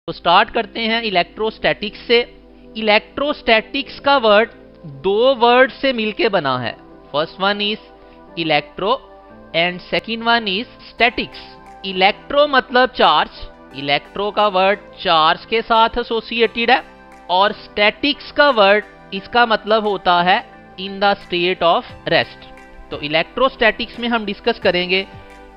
तो स्टार्ट करते हैं इलेक्ट्रोस्टैटिक्स से। इलेक्ट्रोस्टैटिक्स का वर्ड दो वर्ड से मिलके बना है। First one is electro and second one is statics. Electro मतलब चार्ज, इलेक्ट्रो का वर्ड चार्ज के साथ एसोसिएटेड है, और स्टैटिक्स का वर्ड इसका मतलब होता है in the state of rest. तो इलेक्ट्रोस्टैटिक्स में हम डिस्कस करेंगे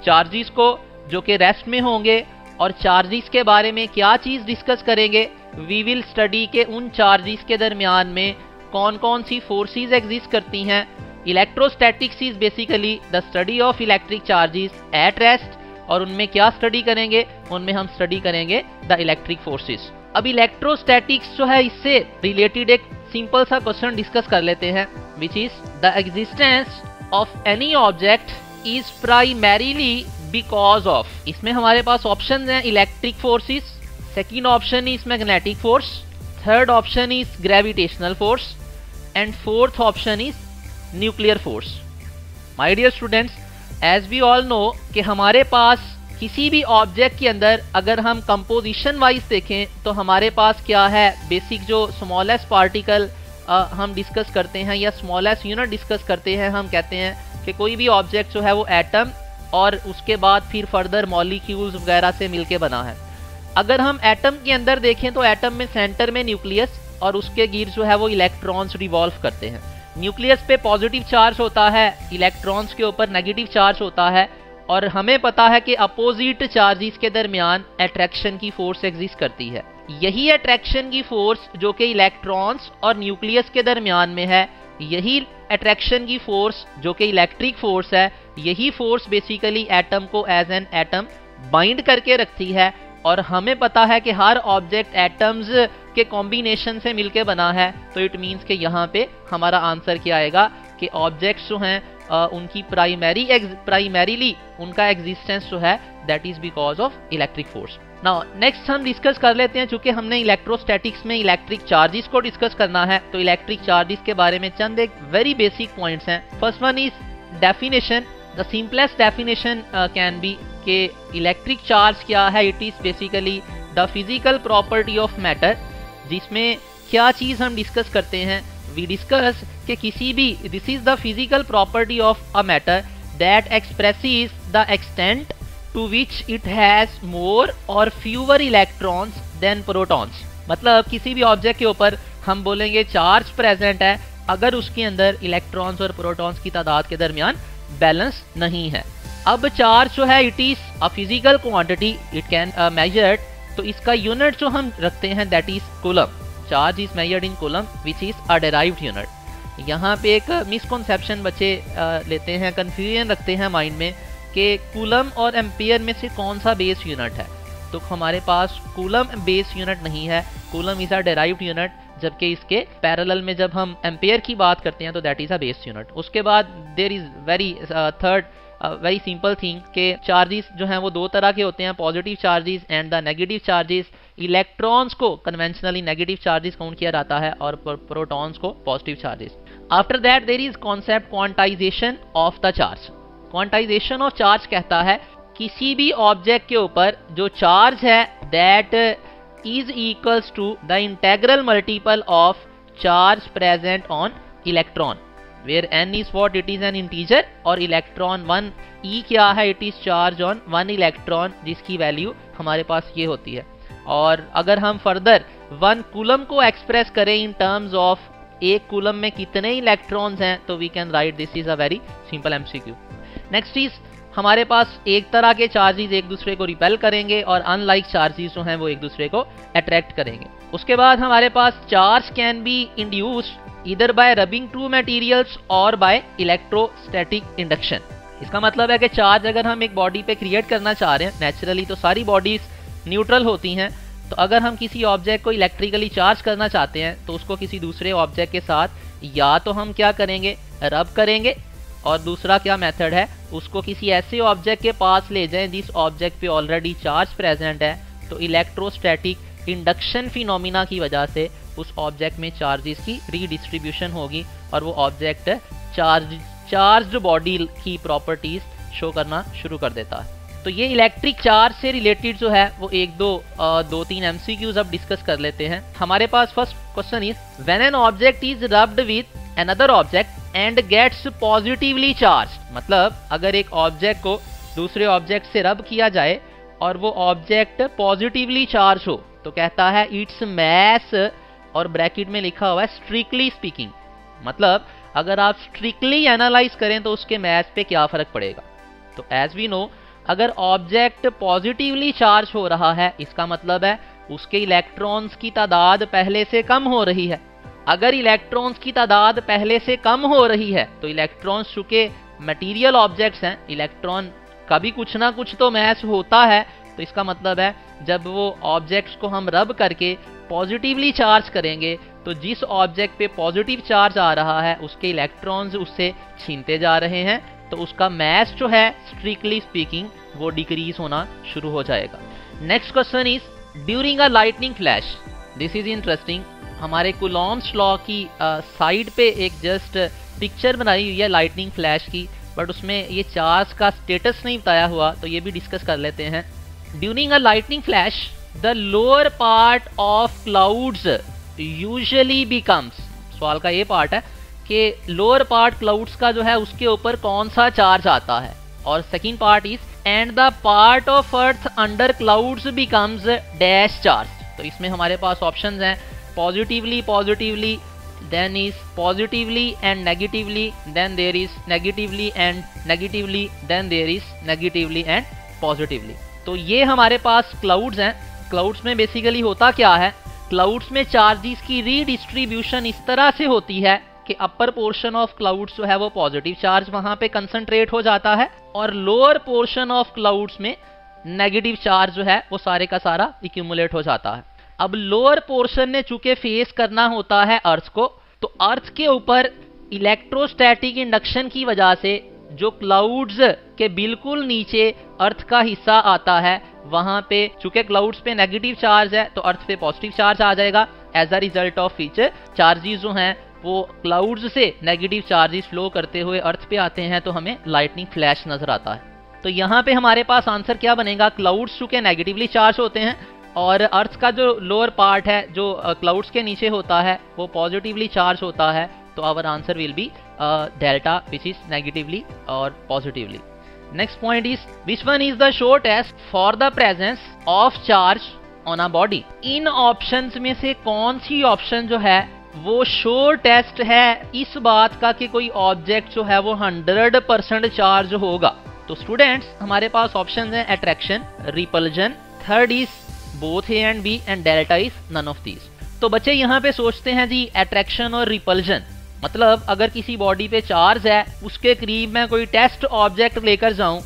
चार्जेस को जो कि रेस्ट में होंगे, और चार्जेस के बारे में क्या चीज डिस्कस करेंगे, वी विल स्टडी के उन चार्जेस के दरमियान में कौन कौन सी फोर्सेस एग्जिस्ट करती हैं। Electrostatics is basically the study of electric charges at rest, और उनमें क्या स्टडी करेंगे, उनमें हम स्टडी करेंगे द इलेक्ट्रिक फोर्सेस। अब इलेक्ट्रोस्टैटिक्स जो है इससे रिलेटेड एक सिंपल सा क्वेश्चन डिस्कस कर लेते हैं, which is the existence of any object is primarily because of. इसमें हमारे पास ऑप्शन हैं electric forces, second option is magnetic force, third option is gravitational force, and fourth option is nuclear force. My dear students, as we all know कि हमारे पास किसी भी object के अंदर अगर हम कंपोजिशन वाइज देखें तो हमारे पास क्या है, बेसिक जो स्मॉलेस्ट पार्टिकल हम डिस्कस करते हैं या स्मॉलेस्ट यूनिट डिस्कस करते हैं, हम कहते हैं कि कोई भी ऑब्जेक्ट जो है वो एटम और उसके बाद फिर फर्दर मॉलिक्यूल्स वगैरह से मिलके बना है। अगर हम एटम के अंदर देखें तो एटम में सेंटर में न्यूक्लियस और उसके गिर जो है वो इलेक्ट्रॉन्स रिवॉल्व करते हैं। न्यूक्लियस पे पॉजिटिव चार्ज होता है, इलेक्ट्रॉन्स के ऊपर नेगेटिव चार्ज होता है, और हमें पता है कि अपोजिट चार्जेस के दरमियान अट्रैक्शन की फोर्स एग्जिस्ट करती है। यही अट्रैक्शन की फोर्स जो कि इलेक्ट्रॉन्स और न्यूक्लियस के दरमियान में है, यही अट्रैक्शन की फोर्स जो कि इलेक्ट्रिक फोर्स है, यही फोर्स बेसिकली एटम को एज एन एटम बाइंड करके रखती है। और हमें पता है कि हर ऑब्जेक्ट एटम्स के कॉम्बिनेशन से मिलके बना है, तो इट मीन्स कि यहाँ पे हमारा आंसर क्या आएगा कि ऑब्जेक्ट्स जो हैं उनकी प्राइमरीली उनका एग्जिस्टेंस जो है that is because of electric force. Now next हम डिस्कस कर लेते हैं, चूंकि हमने इलेक्ट्रोस्टैटिक्स में इलेक्ट्रिक चार्जेस को डिस्कस करना है तो इलेक्ट्रिक चार्जेस के बारे में चंद एक वेरी बेसिक पॉइंट्स हैं। First one is definition. The simplest definition can be कि इलेक्ट्रिक चार्ज क्या है, it is basically the physical property of matter. जिसमें क्या चीज हम डिस्कस करते हैं, वी डिस्कस कि किसी भी, this is the physical property of a matter that expresses the extent to which it has more और फ्यूअर इलेक्ट्रॉन्स देन प्रोटॉन्स। मतलब किसी भी ऑब्जेक्ट के ऊपर हम बोलेंगे चार्ज प्रेजेंट है अगर उसके अंदर इलेक्ट्रॉन्स और प्रोटॉन्स की तादाद के दरमियान बैलेंस नहीं है। अब चार्ज जो है it is a physical quantity, it can measured, तो इसका यूनिट जो हम रखते हैं that is coulomb. Charge is measured in coulomb which is a derived unit. यहाँ पे एक मिसकॉन्सेप्शन बच्चे लेते हैं, कंफ्यूजन रखते हैं माइंड में कि कूलम और एम्पियर में से कौन सा बेस यूनिट है। तो हमारे पास कूलम बेस यूनिट नहीं है, coulomb is a derived unit, जबकि इसके पैरेलल में जब हम एम्पियर की बात करते हैं तो that is a base unit. उसके बाद there is very third very simple thing के चार्जेस जो हैं वो दो तरह के होते हैं, positive charges and the negative charges. Electrons को कन्वेंशनली नेगेटिव चार्जेस काउंट किया जाता है और प्रोटॉन्स को positive charges. After that there is concept quantization of the charge. Quantization of charge कहता है किसी भी ऑब्जेक्ट के ऊपर जो चार्ज है that is equals to the integral multiple of charge present on electron, where n is what, it is an integer, और electron 1 e क्या है, it is charge on 1 electron, जिसकी वैल्यू हमारे पास ये होती है। और अगर हम फर्दर 1 कूलम को एक्सप्रेस करें इन टर्म्स ऑफ एक कूलम में कितने इलेक्ट्रॉन्स हैं, तो we can write this is a very simple MCQ. Next is हमारे पास एक तरह के चार्जेस एक दूसरे को रिपेल करेंगे और अनलाइक चार्जेस जो हैं वो एक दूसरे को अट्रैक्ट करेंगे। उसके बाद हमारे पास charge can be induced either by rubbing two materials or by electrostatic induction। इसका मतलब है कि चार्ज अगर हम एक बॉडी पे क्रिएट करना चाह रहे हैं, नेचुरली तो सारी बॉडीज न्यूट्रल होती हैं, तो अगर हम किसी ऑब्जेक्ट को इलेक्ट्रिकली चार्ज करना चाहते हैं तो उसको किसी दूसरे ऑब्जेक्ट के साथ या तो हम क्या करेंगे, रब करेंगे, और दूसरा क्या मेथड है, उसको किसी ऐसे ऑब्जेक्ट के पास ले जाएं जिस ऑब्जेक्ट पे ऑलरेडी चार्ज प्रेजेंट है, तो इलेक्ट्रोस्टैटिक इंडक्शन फिनोमिना की वजह से उस ऑब्जेक्ट में चार्जेस की रीडिस्ट्रीब्यूशन होगी और वो ऑब्जेक्ट चार्ज्ड बॉडी की प्रॉपर्टीज शो करना शुरू कर देता है। तो ये इलेक्ट्रिक चार्ज से रिलेटेड जो है वो दो तीन एमसीक्यूज अब डिस्कस कर लेते हैं। हमारे पास first question is when an object is rubbed with another object and gets positively charge. मतलब अगर एक ऑब्जेक्ट को दूसरे ऑब्जेक्ट से रब किया जाए और वो ऑब्जेक्ट पॉजिटिवली चार्ज हो तो कहता है इट्स मैस, और ब्रैकेट में लिखा हुआ है स्ट्रिक्टली स्पीकिंग। मतलब अगर आप स्ट्रिक्टली एनालाइज करें तो उसके मैस पे क्या फर्क पड़ेगा। तो एज वी नो, अगर ऑब्जेक्ट पॉजिटिवली चार्ज हो रहा है इसका मतलब है उसके इलेक्ट्रॉन्स की तादाद पहले से कम हो रही है। अगर इलेक्ट्रॉन्स की तादाद पहले से कम हो रही है तो इलेक्ट्रॉन्स चूंकि मटेरियल ऑब्जेक्ट्स हैं, इलेक्ट्रॉन का भी कुछ ना कुछ तो मैस होता है, तो इसका मतलब है जब वो ऑब्जेक्ट्स को हम रब करके पॉजिटिवली चार्ज करेंगे तो जिस ऑब्जेक्ट पे पॉजिटिव चार्ज आ रहा है उसके इलेक्ट्रॉन्स उससे छीनते जा रहे हैं, तो उसका मैस जो है स्ट्रिक्टली स्पीकिंग वो डिक्रीज होना शुरू हो जाएगा। Next question is during a lightning flash. This is interesting. हमारे कुलॉम्स लॉ की साइड पे एक जस्ट पिक्चर बनाई हुई है लाइटनिंग फ्लैश की, बट उसमें ये चार्ज का स्टेटस नहीं बताया हुआ, तो ये भी डिस्कस कर लेते हैं। During a lightning flash the lower part of clouds usually becomes. सवाल का ये पार्ट है कि लोअर पार्ट क्लाउड्स का जो है उसके ऊपर कौन सा चार्ज आता है, और second part is and the part of earth under clouds becomes dash charge. तो इसमें हमारे पास ऑप्शंस हैं positively, positively, then is positively and negatively, then there is negatively and negatively, then there is negatively and positively. तो ये हमारे पास clouds हैं। क्लाउड्स में बेसिकली होता क्या है, क्लाउड्स में चार्जेस की रीडिस्ट्रीब्यूशन इस तरह से होती है कि अपर पोर्शन ऑफ क्लाउड्स जो है वो पॉजिटिव चार्ज वहां पे कंसंट्रेट हो जाता है और लोअर पोर्शन ऑफ क्लाउड्स में नेगेटिव चार्ज जो है वो सारे का सारा इक्यूमुलेट हो जाता है। अब लोअर पोर्शन ने चूंकि फेस करना होता है अर्थ को, तो अर्थ के ऊपर इलेक्ट्रोस्टैटिक इंडक्शन की वजह से जो क्लाउड्स के बिल्कुल नीचे अर्थ का हिस्सा आता है वहां पे चूंकि क्लाउड्स पे नेगेटिव चार्ज है तो अर्थ पे पॉजिटिव चार्ज आ जाएगा। As a result of which charges जो हैं वो क्लाउड्स से नेगेटिव चार्जेस फ्लो करते हुए अर्थ पे आते हैं, तो हमें लाइटनिंग फ्लैश नजर आता है। तो यहाँ पे हमारे पास आंसर क्या बनेगा, क्लाउड्स चूंकि नेगेटिवली चार्ज होते हैं और अर्थ का जो लोअर पार्ट है जो क्लाउड्स के नीचे होता है वो पॉजिटिवली चार्ज होता है, तो our answer will be delta which is negatively और positively. Next point is which one is the shortest for the presence of charge on a body. इन ऑप्शंस में से कौन सी ऑप्शन जो है वो शॉर्टेस्ट है इस बात का कि कोई ऑब्जेक्ट जो है वो 100% चार्ज होगा। तो स्टूडेंट्स हमारे पास ऑप्शन है attraction, repulsion, third is both A and B and delta is none of these. तो बच्चे यहाँ पे सोचते हैं जी अट्रैक्शन और रिपल्जन, मतलब अगर किसी बॉडी पे चार्ज है उसके करीब मैं कोई टेस्ट ऑब्जेक्ट लेकर जाऊं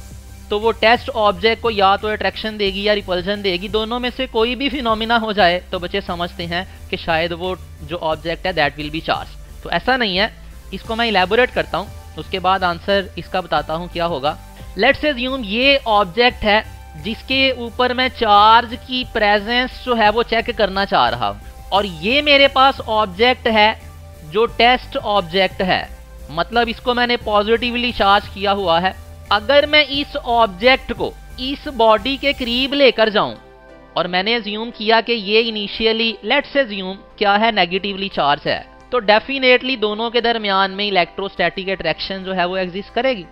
तो वो टेस्ट ऑब्जेक्ट को या तो अट्रैक्शन देगी या रिपल्जन देगी, दोनों में से कोई भी फिनोमिना हो जाए तो बच्चे समझते हैं कि शायद वो जो ऑब्जेक्ट है दैट विल बी चार्ज। तो ऐसा नहीं है, इसको मैं इलेबोरेट करता हूँ, उसके बाद आंसर इसका बताता हूँ क्या होगा। लेट्स अज्यूम ये ऑब्जेक्ट है जिसके ऊपर मैं चार्ज की प्रेजेंस जो है वो चेक करना चाह रहा हूँ, और ये मेरे पास ऑब्जेक्ट है जो टेस्ट ऑब्जेक्ट है, मतलब इसको मैंने पॉजिटिवली चार्ज किया हुआ है। अगर मैं इस ऑब्जेक्ट को इस बॉडी के करीब लेकर जाऊं और मैंने अज्यूम किया कि ये इनिशियली लेट्स अज्यूम क्या है नेगेटिवली चार्ज है, तो डेफिनेटली दोनों के दरमियान में इलेक्ट्रोस्टैटिक अट्रैक्शन जो है वो एग्जिस्ट करेगी।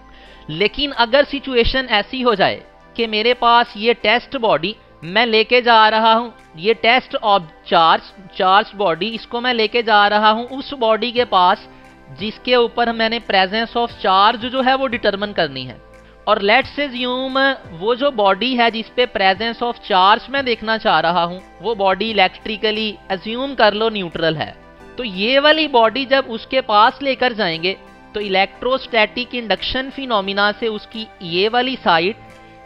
लेकिन अगर सिचुएशन ऐसी हो जाए कि मेरे पास ये टेस्ट बॉडी मैं लेके जा रहा हूं, ये टेस्ट ऑफ चार्ज बॉडी, इसको मैं लेके जा रहा हूं उस बॉडी के पास जिसके ऊपर मैंने प्रेजेंस ऑफ चार्ज जो है वो डिटरमिन करनी है, और लेट्स अज्यूम वो जो बॉडी है जिस पे प्रेजेंस ऑफ चार्ज मैं देखना चाह रहा हूं वो बॉडी इलेक्ट्रिकली अज्यूम कर लो न्यूट्रल है, तो ये वाली बॉडी जब उसके पास लेकर जाएंगे तो इलेक्ट्रोस्टैटिक इंडक्शन फिनोमिना से उसकी ये वाली साइड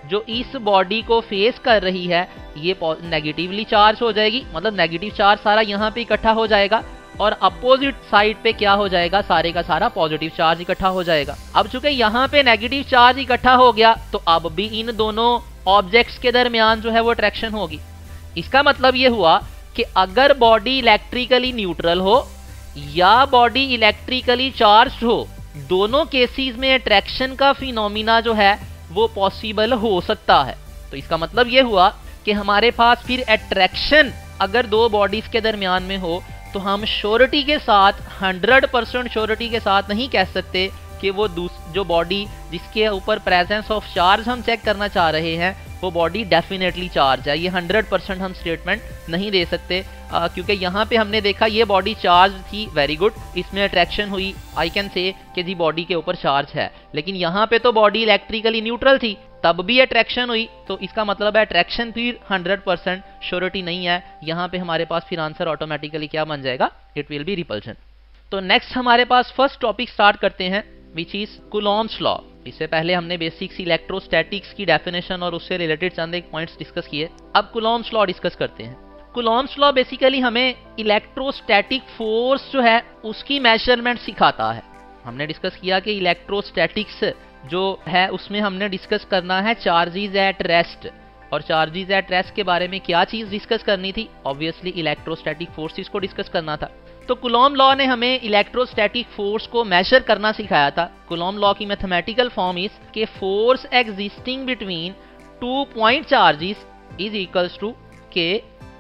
जो इस बॉडी को फेस कर रही है ये नेगेटिवली चार्ज हो जाएगी, मतलब नेगेटिव चार्ज सारा यहाँ पे इकट्ठा हो जाएगा, और अपोजिट साइड पे क्या हो जाएगा, सारे का सारा पॉजिटिव चार्ज इकट्ठा हो जाएगा। अब चूंकि यहाँ पे नेगेटिव चार्ज इकट्ठा हो गया तो अब भी इन दोनों ऑब्जेक्ट्स के दरमियान जो है वो अट्रैक्शन होगी। इसका मतलब ये हुआ कि अगर बॉडी इलेक्ट्रिकली न्यूट्रल हो या बॉडी इलेक्ट्रिकली चार्ज हो, दोनों केसेस में अट्रैक्शन का फिनोमिना जो है वो पॉसिबल हो सकता है। तो इसका मतलब ये हुआ कि हमारे पास फिर अट्रैक्शन अगर दो बॉडीज के दरमियान में हो तो हम श्योरिटी के साथ 100% श्योरिटी के साथ नहीं कह सकते कि वो जो बॉडी जिसके ऊपर प्रेजेंस ऑफ चार्ज हम चेक करना चाह रहे हैं वो बॉडी डेफिनेटली चार्ज है। ये 100% हम स्टेटमेंट नहीं दे सकते क्योंकि यहाँ पे हमने देखा ये बॉडी चार्ज थी, वेरी गुड, इसमें अट्रैक्शन हुई, आई कैन से कि जी बॉडी के ऊपर चार्ज है। लेकिन यहाँ पे तो बॉडी इलेक्ट्रिकली न्यूट्रल थी, तब भी अट्रैक्शन हुई, तो इसका मतलब है अट्रैक्शन फिर 100% श्योरिटी नहीं है। यहाँ पे हमारे पास फिर आंसर ऑटोमेटिकली क्या बन जाएगा, इट विल बी रिपल्शन। तो नेक्स्ट हमारे पास फर्स्ट टॉपिक स्टार्ट करते हैं विच इज कूलॉम्स लॉ। इससे पहले हमने बेसिक्स इलेक्ट्रोस्टैटिक्स की डेफिनेशन और उससे रिलेटेड चंद एक पॉइंट्स डिस्कस किए। अब कूलॉम्स लॉ डिस्कस करते हैं। कूलॉम्स लॉ बेसिकली हमें इलेक्ट्रोस्टैटिक फोर्स जो है उसकी मेजरमेंट सिखाता है। हमने डिस्कस किया कि इलेक्ट्रोस्टैटिक्स जो है उसमें हमने डिस्कस करना है चार्जेस एट रेस्ट, और चार्जेस एट रेस्ट के बारे में क्या चीज डिस्कस करनी थी, ऑब्वियसली इलेक्ट्रोस्टैटिक फोर्सेस को डिस्कस करना था। तो कूलॉम लॉ ने हमें इलेक्ट्रोस्टैटिक फोर्स को मेजर करना सिखाया था। कूलॉम लॉ की मैथमेटिकल फॉर्म इज के force existing between 2 point charges is equals to K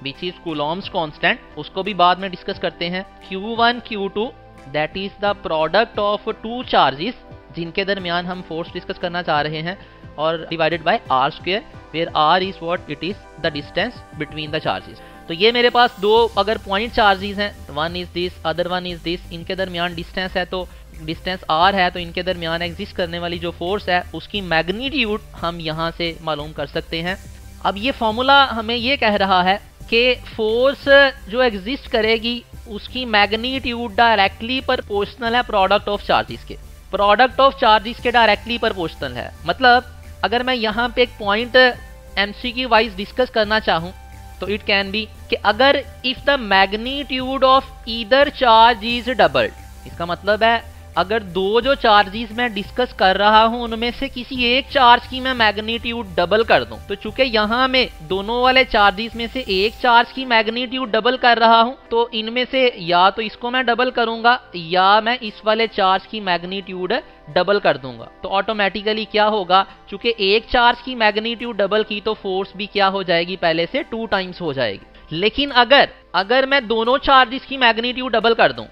which is Coulomb's constant. उसको भी बाद में डिस्कस करते हैं। Q1 Q2 that is the product of 2 charges जिनके दरमियान हम फोर्स डिस्कस करना चाह रहे हैं, और divided by r square where r is what, it is the distance between the charges. तो ये मेरे पास दो अगर पॉइंट चार्जेस हैं, one is this other one is this, इनके दरमियान डिस्टेंस है, तो डिस्टेंस r है, तो इनके दरमियान एग्जिस्ट करने वाली जो फोर्स है उसकी मैग्नीट्यूड हम यहाँ से मालूम कर सकते हैं। अब ये फॉर्मूला हमें ये कह रहा है कि फोर्स जो एग्जिस्ट करेगी उसकी मैग्नीट्यूड डायरेक्टली प्रोपोर्शनल है प्रोडक्ट ऑफ चार्जेस के। प्रोडक्ट ऑफ चार्जेस के डायरेक्टली प्रोपोर्शनल है। मतलब अगर मैं यहाँ पे एक पॉइंट एमसीक्यू वाइज डिस्कस करना चाहूँ तो इट कैन बी कि अगर if the magnitude of either charge is doubled, इसका मतलब है अगर दो जो चार्जेस मैं डिस्कस कर रहा हूं उनमें से किसी एक चार्ज की मैं मैग्नीट्यूड डबल कर दूं, तो चूंकि यहां मैं दोनों वाले चार्जेस में से एक चार्ज की मैग्नीट्यूड डबल कर रहा हूं, तो इनमें से या तो इसको मैं डबल करूंगा या मैं इस वाले चार्ज की मैग्नीट्यूड डबल कर दूंगा। तो ऑटोमेटिकली क्या होगा, चूंकि एक चार्ज की मैग्नीट्यूड डबल की तो फोर्स भी क्या हो जाएगी, पहले से 2 टाइम्स हो जाएगी। लेकिन अगर मैं दोनों चार्जेस की मैग्नीट्यूड डबल कर दूं,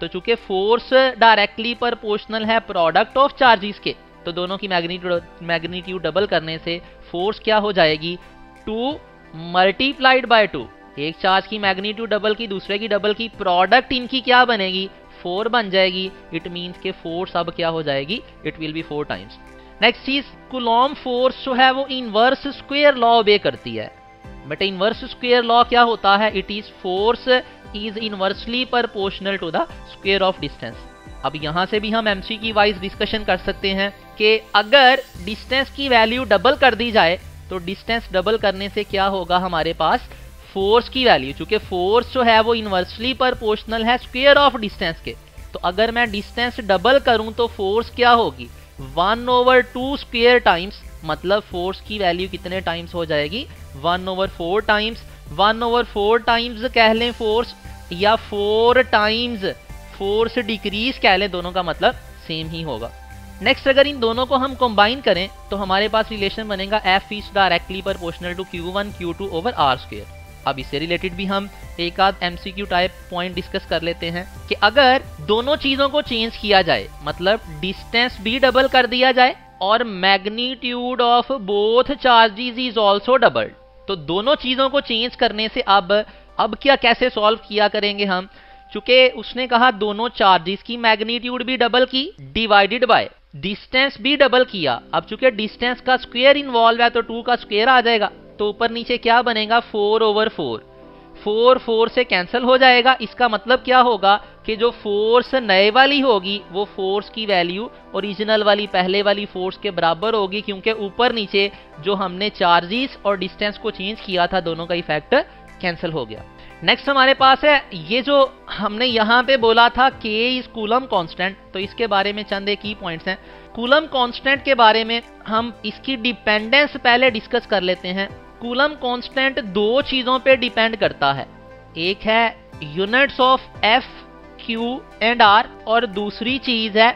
तो चूंकि फोर्स डायरेक्टली प्रोपोर्शनल है प्रोडक्ट ऑफ चार्जेस के, तो दोनों की मैग्नीट्यूड डबल करने से फोर्स क्या हो जाएगी, 2 मल्टीप्लाइड बाय 2। एक चार्ज की मैग्नीट्यूड डबल की, दूसरे की डबल की, प्रोडक्ट इनकी क्या बनेगी, 4 बन जाएगी। इट मींस के फोर्स अब क्या हो जाएगी, it will B 4 times. Next चीज, कूलॉम फोर्स जो है वो इनवर्स स्क्वायर लॉ ओबे करती है। बट इनवर्स स्क्वायर लॉ क्या होता है, it is force is inversely proportional to the square of distance. अब यहां से भी हम एमसीक्यू वाइज डिस्कशन कर सकते हैं कि अगर डिस्टेंस की वैल्यू डबल कर दी जाए तो डिस्टेंस डबल करने से क्या होगा, हमारे पास फोर्स की वैल्यू, चूंकि फोर्स जो है वो इनवर्सली प्रोपोर्शनल है स्क्वायर ऑफ डिस्टेंस के, तो अगर मैं डिस्टेंस डबल करूं तो फोर्स क्या होगी, 1/2 स्क्वायर टाइम्स। मतलब फोर्स की वैल्यू कितने टाइम्स हो जाएगी, 1/4 टाइम्स। 1/4 टाइम्स कह लें फोर्स, या 4 टाइम्स फोर्स डिक्रीज कह लें, दोनों का मतलब सेम ही होगा। नेक्स्ट, अगर इन दोनों को हम कंबाइन करें तो हमारे पास रिलेशन बनेगा F is directly proportional to Q1 Q2 over R square. अब इससे रिलेटेड भी हम एक आध एमसीक्यू टाइप पॉइंट डिस्कस कर लेते हैं कि अगर दोनों चीजों को चेंज किया जाए, मतलब डिस्टेंस भी डबल कर दिया जाए और magnitude of both charges is also doubled, तो दोनों चीजों को चेंज करने से अब क्या कैसे सॉल्व किया करेंगे हम, चूंकि उसने कहा दोनों चार्जेस की मैग्नीट्यूड भी डबल की डिवाइडेड बाय डिस्टेंस भी डबल किया। अब चूंकि डिस्टेंस का स्क्वायर इन्वॉल्व है तो 2 का स्क्वायर आ जाएगा, तो ऊपर नीचे क्या बनेगा, 4/4। 4 से कैंसिल हो जाएगा। इसका मतलब क्या होगा कि जो फोर्स नए वाली होगी वो फोर्स की वैल्यू ओरिजिनल वाली पहले वाली फोर्स के बराबर होगी, क्योंकि ऊपर नीचे जो हमने चार्जेस और डिस्टेंस को चेंज किया था दोनों का इफेक्ट कैंसिल हो गया। नेक्स्ट हमारे पास है ये जो हमने यहाँ पे बोला था K इज कूलम कांस्टेंट, तो इसके बारे में चंद एक की पॉइंट्स हैं। कूलम कांस्टेंट के बारे में हम इसकी डिपेंडेंस पहले डिस्कस कर लेते हैं। कूलम कांस्टेंट 2 चीजों पे डिपेंड करता है, एक है units of F, Q and R, और दूसरी चीज है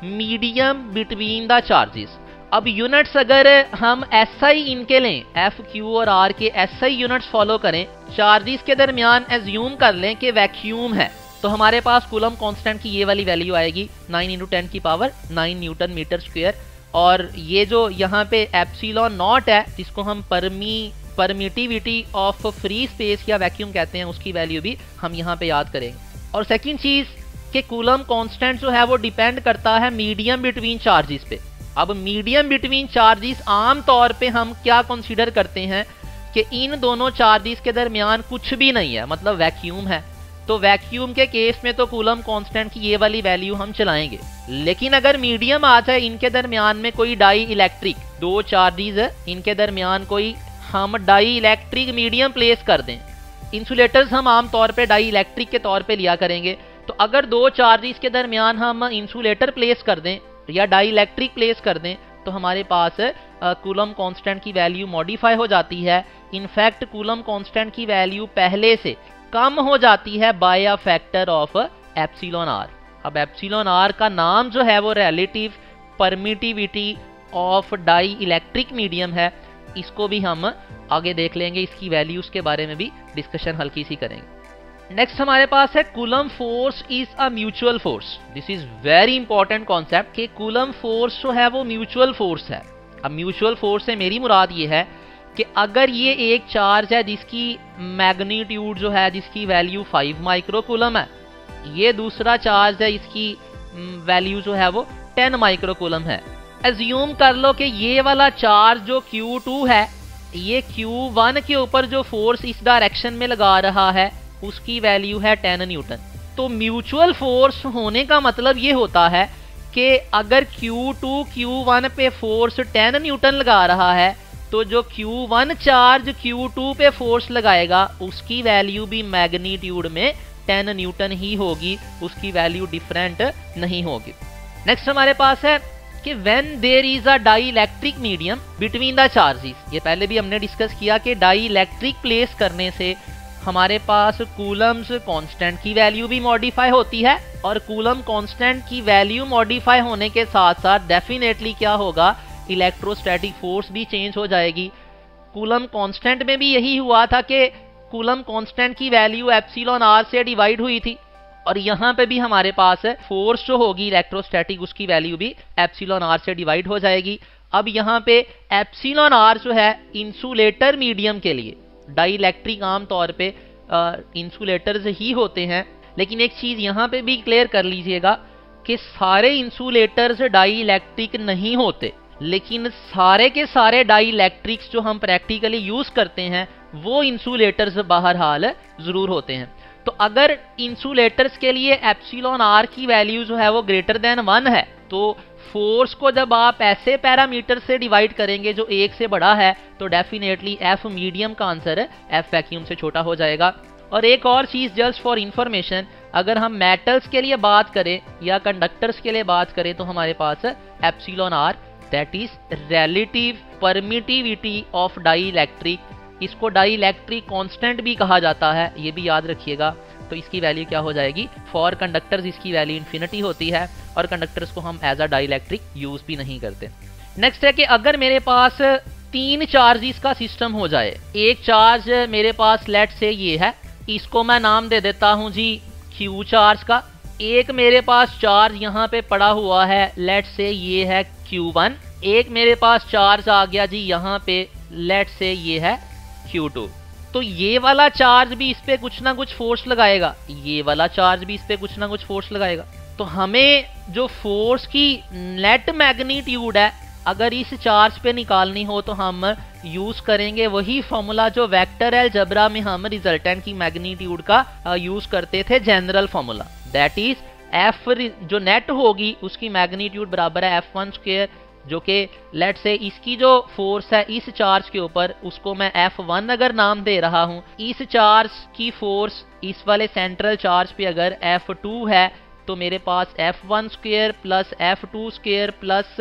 मीडियम बिटवीन द चार्जेस। अब यूनिट्स अगर हम एसआई इनके लें, एफ क्यू और आर के एसआई यूनिट्स फॉलो करें, चार्जेस के दरमियान एज्यूम कर लें कि वैक्यूम है, तो हमारे पास कूलम कांस्टेंट की ये वाली वैल्यू आएगी 9 × 10 की पावर 9 न्यूटन मीटर स्क्वायर। और ये जो यहाँ पे एप्सिलॉन नॉट है, जिसको हम परमिटिविटी ऑफ फ्री स्पेस या वैक्यूम कहते हैं, उसकी वैल्यू भी हम यहाँ पे याद करेंगे। और सेकंड चीज कि कूलम कांस्टेंट जो है वो डिपेंड करता है मीडियम बिटवीन चार्जेस पे। अब मीडियम बिटवीन चार्जेस आम तौर पे हम क्या कंसीडर करते हैं कि इन दोनों चार्जेस के दरमियान कुछ भी नहीं है, मतलब वैक्यूम है। तो वैक्यूम के केस में तो कूलम कांस्टेंट की ये वाली वैल्यू हम चलाएंगे। लेकिन अगर मीडियम आ जाए, इनके दरमियान में कोई डाई इलेक्ट्रिक, दो चार्जेस है, इनके दरमियान कोई हम डाई इलेक्ट्रिक मीडियम प्लेस कर दें, इंसुलेटर्स हम आम तौर पे डाई इलेक्ट्रिक के तौर पे लिया करेंगे, तो अगर दो चार्जेस के दरमियान हम इंसुलेटर प्लेस कर दें या डाई इलेक्ट्रिक प्लेस कर दें, तो हमारे पास कूलम कांस्टेंट की वैल्यू मॉडिफाई हो जाती है। इनफैक्ट कूलम कांस्टेंट की वैल्यू पहले से कम हो जाती है by a factor of epsilon r. अब एप्सिलॉन आर का नाम जो है वो relative permittivity of dielectric medium है, इसको भी हम आगे देख लेंगे, इसकी वैल्यूज के बारे में भी डिस्कशन हल्की सी करेंगे। नेक्स्ट हमारे पास है coulomb force is a mutual force. This is very important concept कि कूलम फोर्स जो है वो म्यूचुअल फोर्स है। अब म्यूचुअल फोर्स से मेरी मुराद ये है कि अगर ये एक चार्ज है जिसकी मैग्नीट्यूड जो है, जिसकी वैल्यू 5 माइक्रोकूलम है, ये दूसरा चार्ज है इसकी वैल्यू जो है वो 10 माइक्रोकूलम है। एज्यूम कर लो कि ये वाला चार्ज जो Q2 है, ये Q1 के ऊपर जो फोर्स इस डायरेक्शन में लगा रहा है उसकी वैल्यू है 10 न्यूटन। तो म्यूचुअल फोर्स होने का मतलब ये होता है कि अगर Q2 Q1 पे फोर्स 10 न्यूटन लगा रहा है, तो जो Q1 चार्ज Q2 पे फोर्स लगाएगा उसकी वैल्यू भी मैग्नीट्यूड में 10 न्यूटन ही होगी, उसकी वैल्यू डिफरेंट नहीं होगी। नेक्स्ट हमारे पास है कि when there is a dielectric medium between the charges. ये पहले भी हमने डिस्कस किया कि डाई इलेक्ट्रिक प्लेस करने से हमारे पास कूलम्स कांस्टेंट की वैल्यू भी मॉडिफाई होती है, और कूलम कांस्टेंट की वैल्यू मॉडिफाई होने के साथ साथ डेफिनेटली क्या होगा, इलेक्ट्रोस्टैटिक फोर्स भी चेंज हो जाएगी। कूलम कांस्टेंट में भी यही हुआ था कि कूलम कांस्टेंट की वैल्यू एप्सिलॉन आर से डिवाइड हुई थी, और यहाँ पे भी हमारे पास फोर्स जो होगी इलेक्ट्रोस्टैटिक उसकी वैल्यू भी एप्सिलॉन आर से डिवाइड हो जाएगी। अब यहाँ पे एप्सिलॉन आर जो है इंसुलेटर मीडियम के लिए, डाई इलेक्ट्रिक आम तौर पे इंसुलेटर्स ही होते हैं, लेकिन एक चीज यहाँ पे भी क्लियर कर लीजिएगा कि सारे इंसुलेटर्स डाई इलेक्ट्रिक नहीं होते, लेकिन सारे के सारे डाई इलेक्ट्रिक्स जो हम प्रैक्टिकली यूज करते हैं वो इंसुलेटर्स बहरहाल जरूर होते हैं। तो अगर इंसुलेटर्स के लिए एप्सिलॉन आर की वैल्यू जो है वो ग्रेटर देन 1 है, तो फोर्स को जब आप ऐसे पैरामीटर से डिवाइड करेंगे जो 1 से बड़ा है, तो डेफिनेटली एफ मीडियम का आंसर एफ वैक्यूम से छोटा हो जाएगा। और एक और चीज जस्ट फॉर इंफॉर्मेशन, अगर हम मेटल्स के लिए बात करें या कंडक्टर्स के लिए बात करें, तो हमारे पास epsilon R, that is relative permittivity of dielectric. इसको डाई इलेक्ट्रिक कांस्टेंट भी कहा जाता है, ये भी याद रखिएगा। तो इसकी वैल्यू क्या हो जाएगी, फॉर कंडक्टर्स इसकी वैल्यू इन्फिनिटी होती है, और कंडक्टर्स को हम as a dielectric use भी नहीं करते। नेक्स्ट है कि अगर मेरे पास 3 चार्जेस का सिस्टम हो जाए, एक चार्ज मेरे पास लेट से ये है, इसको मैं नाम दे देता हूं जी Q चार्ज का। एक मेरे पास चार्ज यहाँ पे पड़ा हुआ है, लेट से ये है Q1। एक मेरे पास चार्ज आ गया जी यहाँ पे, लेट से ये है Q2। तो ये वाला चार्ज भी इस पे कुछ ना कुछ फोर्स लगाएगा, ये वाला चार्ज भी इस पे कुछ ना कुछ फोर्स लगाएगा। तो हमें जो फोर्स की नेट मैग्नीट्यूड है अगर इस चार्ज पे निकालनी हो, तो हम यूज करेंगे वही फॉर्मूला जो वेक्टर अलजेब्रा में हम रिजल्टेंट की मैग्नीट्यूड का यूज करते थे, general formula. That is F जो नेट होगी उसकी मैग्नीट्यूड बराबर है F1 स्क्वायर, जो कि लेट से इसकी जो फोर्स है इस चार्ज के ऊपर, उसको मैं F1 अगर नाम दे रहा हूं। इस चार्ज की फोर्स इस वाले सेंट्रल चार्ज पे अगर F2 है, तो मेरे पास F1 square plus F2 square plus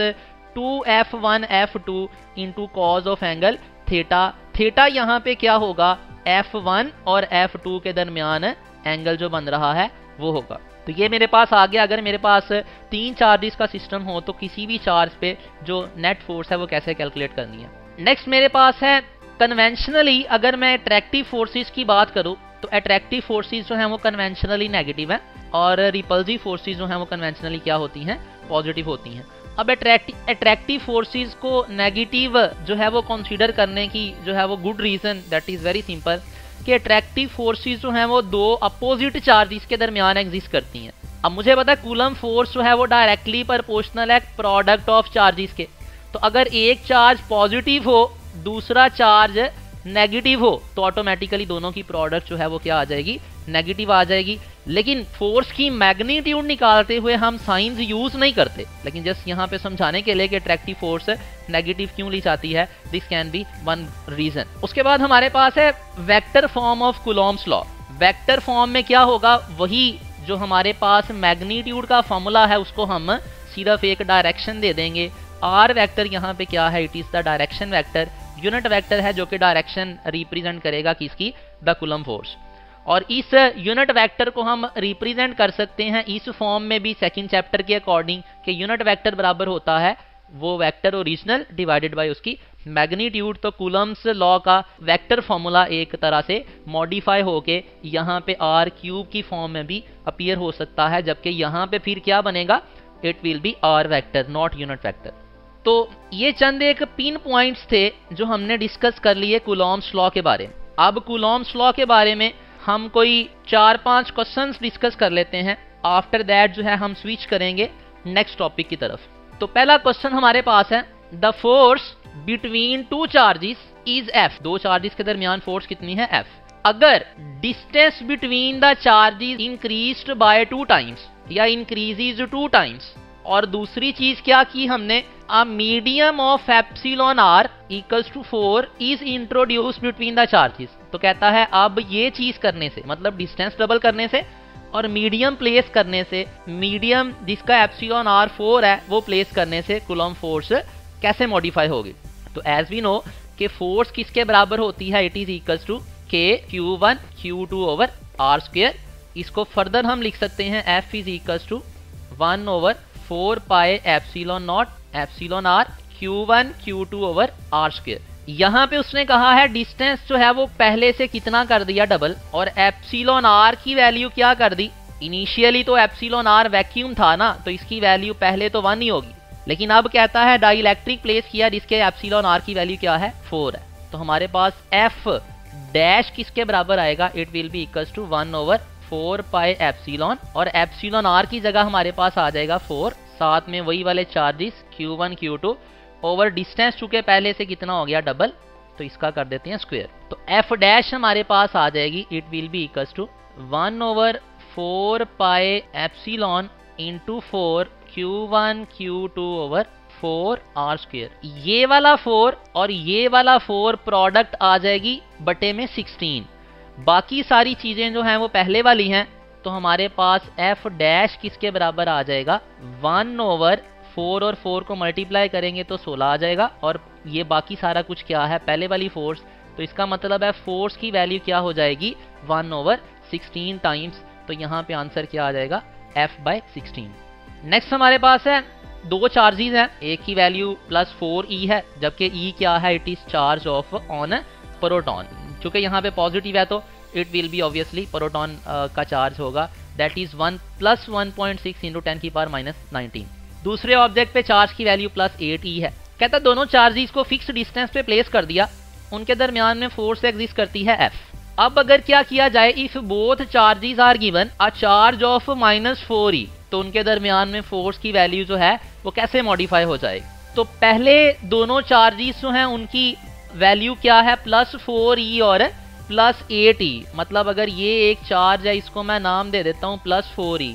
2F1 F2 into cos of angle theta. Theta यहाँ पे क्या होगा, F1 और F2 के दरमियान एंगल जो बन रहा है वो होगा। तो ये मेरे पास आ गया। अगर मेरे पास 3 चार्जेस का सिस्टम हो तो किसी भी चार्ज पे जो नेट फोर्स है वो कैसे कैलकुलेट करनी है। नेक्स्ट मेरे पास है कन्वेंशनली अगर मैं अट्रैक्टिव फोर्सेस की बात करूं तो अट्रैक्टिव फोर्सेस जो हैं वो कन्वेंशनली नेगेटिव हैं और रिपल्सिव फोर्सेस जो हैं वो कन्वेंशनली क्या होती हैं, पॉजिटिव होती हैं। अब अट्रैक्टिव फोर्सेस को नेगेटिव जो है वो कंसीडर करने की जो है वो good reason that is very simple कि अट्रैक्टिव फोर्सेस जो हैं वो दो अपोजिट चार्जेस के दरमियान एग्जिस्ट करती हैं। अब मुझे पता है कूलम फोर्स जो है वो डायरेक्टली प्रोपोर्शनल है प्रोडक्ट ऑफ चार्जेस के। तो अगर एक चार्ज पॉजिटिव हो दूसरा चार्ज नेगेटिव हो तो ऑटोमेटिकली दोनों की प्रोडक्ट जो है वो क्या आ जाएगी, नेगेटिव आ जाएगी। लेकिन फोर्स की मैग्नीट्यूड निकालते हुए हम साइंस यूज नहीं करते, लेकिन जस्ट यहाँ पे समझाने के लिए कि अट्रैक्टिव फोर्स नेगेटिव क्यों ली जाती है, this can be one reason. उसके बाद हमारे पास है vector form of coulomb's law. Vector form में क्या होगा, वही जो हमारे पास मैग्नीट्यूड का फॉर्मूला है उसको हम सिर्फ एक डायरेक्शन दे देंगे। आर वेक्टर यहाँ पे क्या है, it is the direction vector. Unit vector है जो कि डायरेक्शन रिप्रेजेंट करेगा किसकी, द कूलम फोर्स। और इस यूनिट वेक्टर को हम रिप्रेजेंट कर सकते हैं इस फॉर्म में भी सेकंड चैप्टर के अकॉर्डिंग कि यूनिट वेक्टर बराबर होता है वो वेक्टर ओरिजिनल डिवाइडेड बाय उसकी मैग्नीट्यूड। तो कूलम्स लॉ का वेक्टर फॉर्मूला एक तरह से मॉडिफाई होके यहाँ पे आर क्यूब की फॉर्म में भी अपीयर हो सकता है, जबकि यहाँ पे फिर क्या बनेगा, it will be r vector not unit vector. तो ये चंद एक पिन पॉइंट्स थे जो हमने डिस्कस कर लिए कूलॉम्स लॉ के बारे में। अब कूलॉम्स लॉ के बारे में हम कोई 4-5 क्वेश्चंस डिस्कस कर लेते हैं। आफ्टर दैट जो है हम स्विच करेंगे नेक्स्ट टॉपिक की तरफ। तो पहला क्वेश्चन हमारे पास है, the force between two charges is F. दो चार्जेस के दरमियान फोर्स कितनी है, एफ। अगर distance between the charges increased by 2 times या इंक्रीजेज 2 टाइम्स, और दूसरी चीज क्या की हमने, a medium of epsilon r equals to 4 is introduced between the charges. तो कहता है अब ये चीज करने से, मतलब डिस्टेंस डबल करने से और मीडियम प्लेस करने से, मीडियम जिसका एप्सिलॉन आर 4 है वो प्लेस करने से कूलम फोर्स कैसे मॉडिफाई होगी। तो एज वी नो कि फोर्स किसके बराबर होती है, इट इज इक्वल्स टू के Q1 Q2 over r square. इसको फर्दर हम लिख सकते हैं F is equals to 1 over 4 pi epsilon not epsilon r Q1 Q2 over r square. यहाँ पे उसने कहा है डिस्टेंस जो है वो पहले से कितना कर दिया, डबल, और एप्सिलॉन आर की वैल्यू क्या कर दी। इनिशियली तो एप्सिलॉन आर वैक्यूम था ना, तो इसकी वैल्यू पहले तो 1 ही होगी, लेकिन अब कहता है डाइलेक्ट्रिक प्लेस किया जिसके एप्सिलॉन आर की वैल्यू क्या है, 4 है। तो हमारे पास एफ डैश किसके बराबर आएगा, it will be equals to 1 over 4 pi epsilon, और एप्सिलॉन आर की जगह हमारे पास आ जाएगा 4, साथ में वही वाले charges Q1 Q2 over distance चुके पहले से कितना हो गया, डबल, तो इसका कर देते हैं स्क्वायर। तो एफ डैश हमारे पास आ जाएगी, it will be equals to 1 over 4 pi epsilon into 4 Q1 Q2 over 4 r square. ये वाला 4 और ये वाला 4 प्रोडक्ट आ जाएगी बटे में 16। बाकी सारी चीजें जो हैं वो पहले वाली हैं, तो हमारे पास एफ डैश किसके बराबर आ जाएगा, 1 ओवर 4 और 4 को मल्टीप्लाई करेंगे तो 16 आ जाएगा, और ये बाकी सारा कुछ क्या है, पहले वाली फोर्स। तो इसका मतलब है फोर्स की वैल्यू क्या हो जाएगी, 1 ओवर 16 टाइम्स। तो यहाँ पे आंसर क्या आ जाएगा, F बाय 16। नेक्स्ट हमारे पास है दो चार्जेस हैं, एक की वैल्यू +4e है, जबकि E क्या है, it is charge of on proton. चूंकि यहाँ पे पॉजिटिव है तो it will B obviously proton का चार्ज होगा, दैट इज 1 + 1.6 इंटू 10⁻⁻19। दूसरे ऑब्जेक्ट पे चार्ज की वैल्यू +8e है। कहता दोनों चार्जेस को फिक्स डिस्टेंस पे प्लेस कर दिया, उनके दरमियान में फोर्स एग्जिस्ट करती है F। अब अगर क्या किया जाए, if both charges are given a charge of -4e, तो उनके दरमियान में फोर्स की वैल्यू जो है वो कैसे मॉडिफाई हो जाएगी। तो पहले दोनों चार्जेस जो हैं उनकी वैल्यू क्या है, +4e और +8e। मतलब अगर ये एक चार्ज है, इसको मैं नाम दे देता हूँ +4e,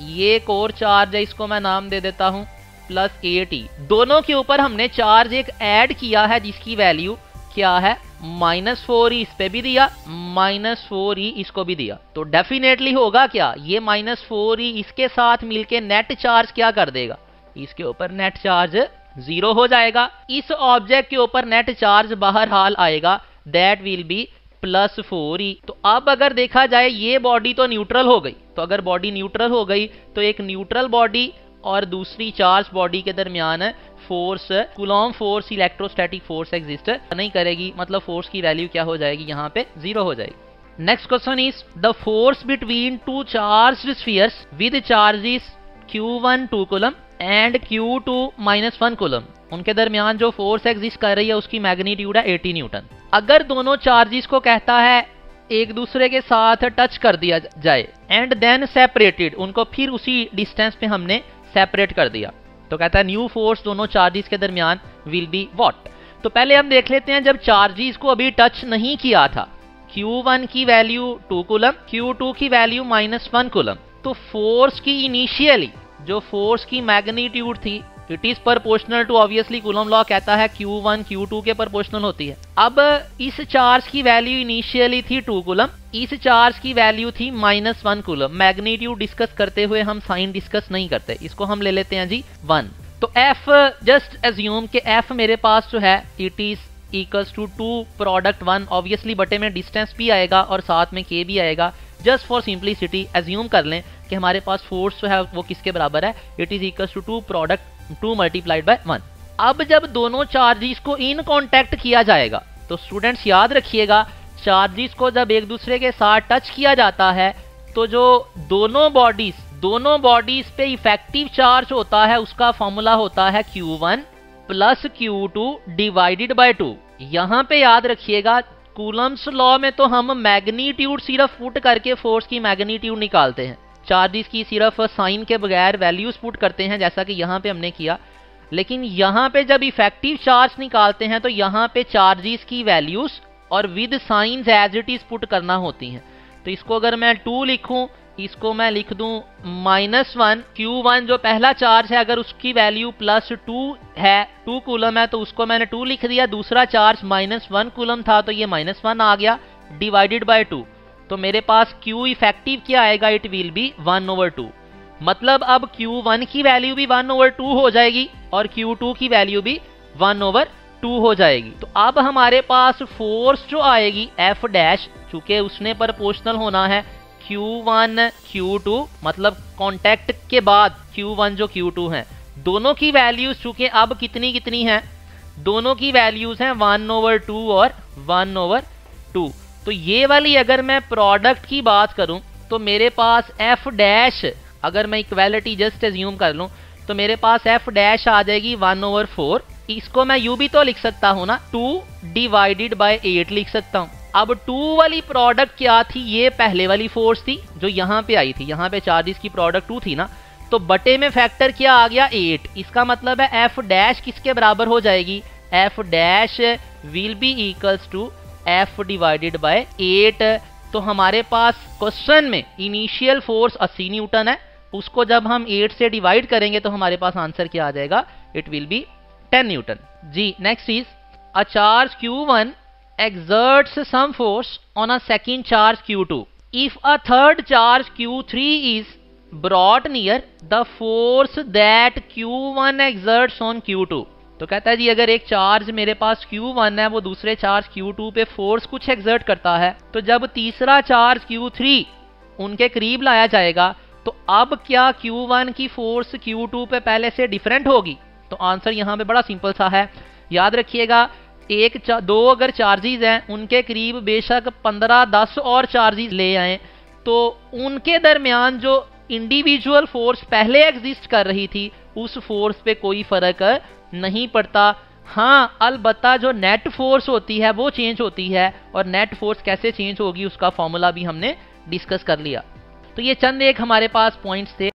ये एक और चार्ज है, इसको मैं नाम दे देता हूँ +8e। दोनों के ऊपर हमने चार्ज एक ऐड किया है जिसकी वैल्यू क्या है, -4e, इस पे भी दिया, -4e इसको भी दिया। तो डेफिनेटली होगा क्या, ये -4e इसके साथ मिलके नेट चार्ज क्या कर देगा, इसके ऊपर नेट चार्ज 0 हो जाएगा। इस ऑब्जेक्ट के ऊपर नेट चार्ज बहरहाल आएगा, that will be plus 4e। तो अब अगर देखा जाए ये बॉडी तो न्यूट्रल हो गई, तो अगर बॉडी न्यूट्रल हो गई तो एक न्यूट्रल बॉडी और दूसरी चार्ज बॉडी के दरमियान force, Coulomb force, electrostatic force exist नहीं करेगी, मतलब फोर्स की वैल्यू क्या हो जाएगी, यहाँ पे 0 हो जाएगी। Next question is the force between to charged spheres with charges Q1 2 coulomb and Q2 -1 coulomb, उनके दरमियान जो फोर्स एग्जिस्ट कर रही है उसकी मैग्नीट्यूड है 80 न्यूटन। अगर दोनों चार्जेस को कहता है एक दूसरे के साथ टच कर दिया जाए एंड देन सेपरेटेड, उनको फिर उसी डिस्टेंस पे हमने सेपरेट कर दिया, तो कहता है न्यू फोर्स दोनों चार्जेस के दरमियान विल बी व्हाट। तो पहले हम देख लेते हैं जब चार्जेस को अभी टच नहीं किया था, Q1 की वैल्यू 2 कूलम, Q2 की वैल्यू -1 कूलम, तो फोर्स की इनिशियली जो फोर्स की मैग्नीट्यूड थी it is proportional to, obviously coulomb law कहता है Q1 Q2 के प्रोपोर्शनल होती है। अब इस चार्ज की वैल्यू इनिशियली थी 2 कूलम, इस चार्ज की वैल्यू थी -1 कूलम। मैग्नीट्यूड डिस्कस करते हुए हम साइन डिस्कस नहीं करते, इसको हम ले लेते हैं जी 1। तो F जस्ट एज्यूम के F मेरे पास जो है it is equals to 2 product 1, obviously बटे में डिस्टेंस भी आएगा और साथ में K भी आएगा। जस्ट फॉर सिंप्लिसिटी एज्यूम कर लें कि हमारे पास फोर्स जो है वो किसके बराबर है, it is equals to 2 product 2 multiplied by 1। अब जब दोनों चार्जेस को इन कांटेक्ट किया जाएगा, तो स्टूडेंट्स याद रखिएगा चार्जेस को जब एक दूसरे के साथ टच किया जाता है तो जो दोनों बॉडीज पे इफेक्टिव चार्ज होता है उसका फॉर्मूला होता है Q1 plus Q2 divided by 2। यहां पे याद रखिएगा कूलम्स लॉ में तो हम मैग्नीट्यूड सिर्फ पुट करके फोर्स की मैग्नीट्यूड निकालते हैं, चार्जेस की सिर्फ साइन के बगैर वैल्यूज पुट करते हैं जैसा कि यहाँ पे हमने किया। लेकिन यहाँ पे जब इफेक्टिव चार्ज निकालते हैं तो यहाँ पे चार्जेस की वैल्यूज और with signs as it is put करना होती हैं। तो इसको अगर मैं 2 लिखूं, इसको मैं लिख दूं -1, Q1 जो पहला चार्ज है अगर उसकी वैल्यू +2 है, 2 कूलम है, तो उसको मैंने 2 लिख दिया। दूसरा चार्ज -1 कूलम था तो ये -1 आ गया डिवाइडेड बाय 2। तो मेरे पास Q इफेक्टिव क्या आएगा, इट विल बी 1/2। मतलब अब Q1 की वैल्यू भी 1/2 हो जाएगी और Q2 की वैल्यू भी 1/2 हो जाएगी। तो अब हमारे पास फोर्स जो आएगी F डैश, चूंकि उसने प्रोपोर्शनल होना है Q1 Q2, मतलब कांटेक्ट के बाद Q1 जो Q2 है, दोनों की वैल्यूज चूंकि अब कितनी हैं, दोनों की वैल्यूज हैं 1/2 और 1/2। तो ये वाली अगर मैं प्रोडक्ट की बात करूं तो मेरे पास F डैश, अगर मैं इक्वालिटी जस्ट एज्यूम कर लूं तो मेरे पास F डैश आ जाएगी 1/4। इसको मैं यूं भी तो लिख सकता हूं ना, 2 डिवाइडेड बाय 8 लिख सकता हूं। अब 2 वाली प्रोडक्ट क्या थी, ये पहले वाली फोर्स थी जो यहाँ पे आई थी, यहाँ पे चार्जेस की प्रोडक्ट 2 थी ना, तो बटे में फैक्टर क्या आ गया 8। इसका मतलब है F डैश किसके बराबर हो जाएगी, F dash will be equals to F divided by 8। तो हमारे पास क्वेश्चन में इनिशियल फोर्स 80 न्यूटन है, उसको जब हम 8 से डिवाइड करेंगे तो हमारे पास आंसर क्या आ जाएगा, इट विल बी 10 न्यूटन जी। Next is a charge Q1 exerts some force on a second charge Q2. If a third charge Q3 is brought near the force that Q1 exerts on Q2, तो कहता है जी अगर एक charge मेरे पास Q1 है वो दूसरे चार्ज Q2 पे फोर्स कुछ एक्सर्ट करता है, तो जब तीसरा चार्ज Q3 उनके करीब लाया जाएगा तो अब क्या Q1 की फोर्स Q2 पे पहले से डिफरेंट होगी। तो आंसर यहाँ पे बड़ा सिंपल सा है, याद रखिएगा 2 अगर चार्जेस हैं उनके करीब बेशक 15-10 और चार्जेस ले आए तो उनके दरमियान जो इंडिविजुअल फोर्स पहले एग्जिस्ट कर रही थी उस फोर्स पे कोई फर्क नहीं पड़ता। हाँ, अलबत्ता जो नेट फोर्स होती है वो चेंज होती है, और नेट फोर्स कैसे चेंज होगी उसका फॉर्मूला भी हमने डिस्कस कर लिया। तो ये चंद एक हमारे पास पॉइंट्स थे।